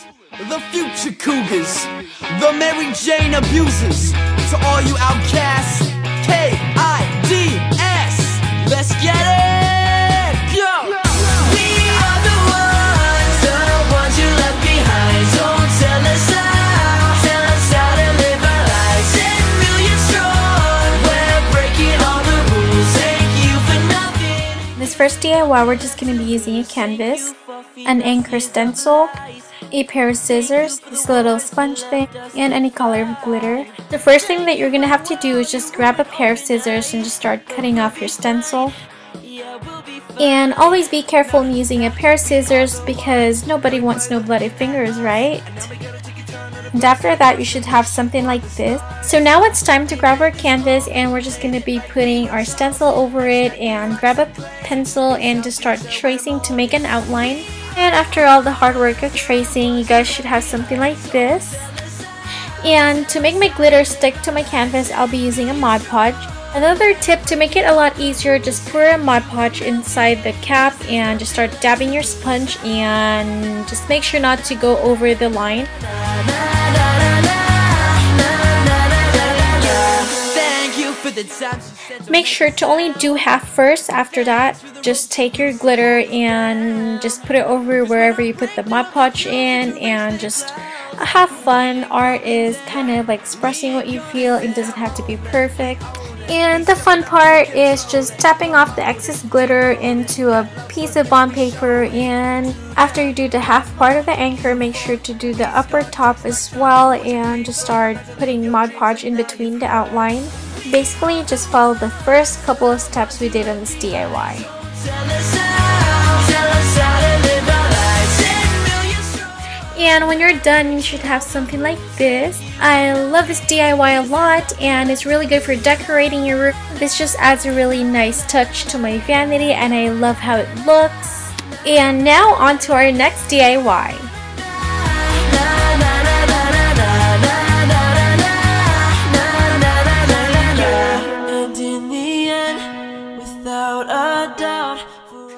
The future cougars, the Mary Jane abusers, to all you outcasts, K.I.D.S. Let's get it! Yo! We are the ones you left behind. Don't tell us how to live our lives. 10 million strong, we're breaking all the rules. Thank you for nothing. This first DIY, we're just going to be using a canvas, an anchor stencil, a pair of scissors, this little sponge thing, and any color of glitter. The first thing that you're going to have to do is just grab a pair of scissors and just start cutting off your stencil. And always be careful in using a pair of scissors because nobody wants no bloody fingers, right? And after that, you should have something like this. So now it's time to grab our canvas, and we're just going to be putting our stencil over it, and grab a pencil and just start tracing to make an outline. And after all the hard work of tracing, you guys should have something like this. And to make my glitter stick to my canvas, I'll be using a Mod Podge. Another tip to make it a lot easier, just pour a Mod Podge inside the cap and just start dabbing your sponge, and just make sure not to go over the line. Make sure to only do half first. After that, just take your glitter and just put it over wherever you put the Mod Podge in, and just have fun. Art is kind of like expressing what you feel. It doesn't have to be perfect. And the fun part is just tapping off the excess glitter into a piece of bond paper. And after you do the half part of the anchor, make sure to do the upper top as well, and just start putting Mod Podge in between the outline. Basically, just follow the first couple of steps we did on this DIY. And when you're done, you should have something like this. I love this DIY a lot, and it's really good for decorating your room. This just adds a really nice touch to my vanity, and I love how it looks. And now on to our next DIY.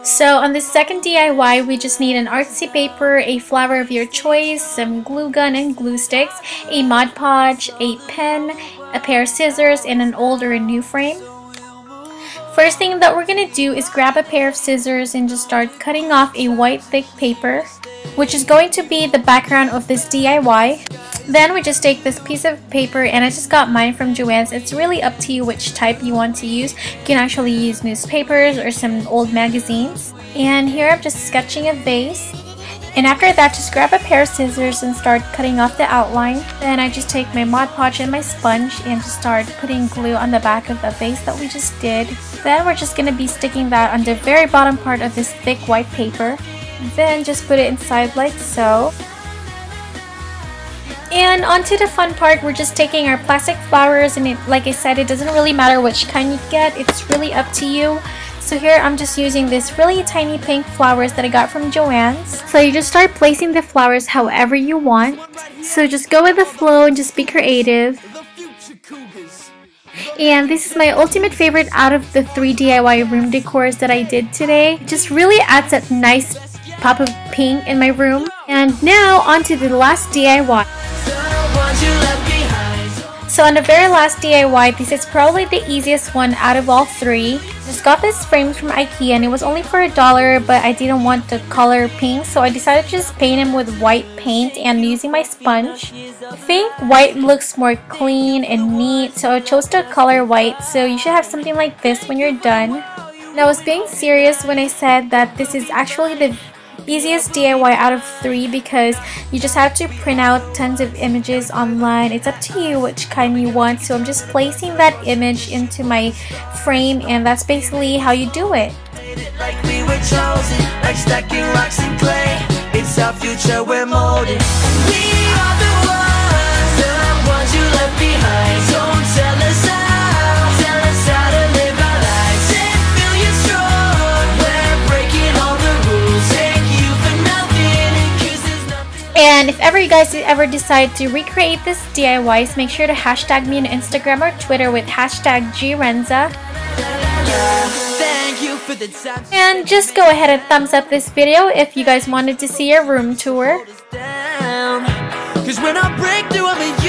So on the second DIY, we just need an artsy paper, a flower of your choice, some glue gun and glue sticks, a Mod Podge, a pen, a pair of scissors, and an old or a new frame. First thing that we're going to do is grab a pair of scissors and just start cutting off a white thick paper, which is going to be the background of this DIY. Then we just take this piece of paper, and I just got mine from Joann's. It's really up to you which type you want to use. You can actually use newspapers or some old magazines. And here I'm just sketching a vase. And after that, just grab a pair of scissors and start cutting off the outline. Then I just take my Mod Podge and my sponge and just start putting glue on the back of the vase that we just did. Then we're just going to be sticking that on the very bottom part of this thick white paper. Then just put it inside like so. And onto the fun part, we're just taking our plastic flowers, and like I said, it doesn't really matter which kind you get, it's really up to you. So here I'm just using this really tiny pink flowers that I got from Joann's. So you just start placing the flowers however you want. So just go with the flow and just be creative. And this is my ultimate favorite out of the 3 DIY room decors that I did today. It just really adds that nice pop of pink in my room. And now onto the last DIY. So on the very last DIY, this is probably the easiest one out of all 3. Just got this frames from IKEA, and it was only for $1, but I didn't want the color pink, so I decided to just paint them with white paint and using my sponge. I think white looks more clean and neat, so I chose the color white. So you should have something like this when you're done. And I was being serious when I said that this is actually the easiest DIY out of 3 because you just have to print out tons of images online. It's up to you which kind you want. So I'm just placing that image into my frame, and that's basically how you do it. Like we were chosen, like stacking rocks in clay. It's our future we're molding. We are the ones you left behind. Don't tell us how to live our lives. 10 million strong, we're breaking all the rules. Thank you for nothing, 'cause there's nothing. And if ever you guys ever decide to recreate this DIYs, make sure to hashtag me on Instagram or Twitter with hashtag GeeRenza. And just go ahead and thumbs up this video if you guys wanted to see a room tour. Cause when I break through, I'm a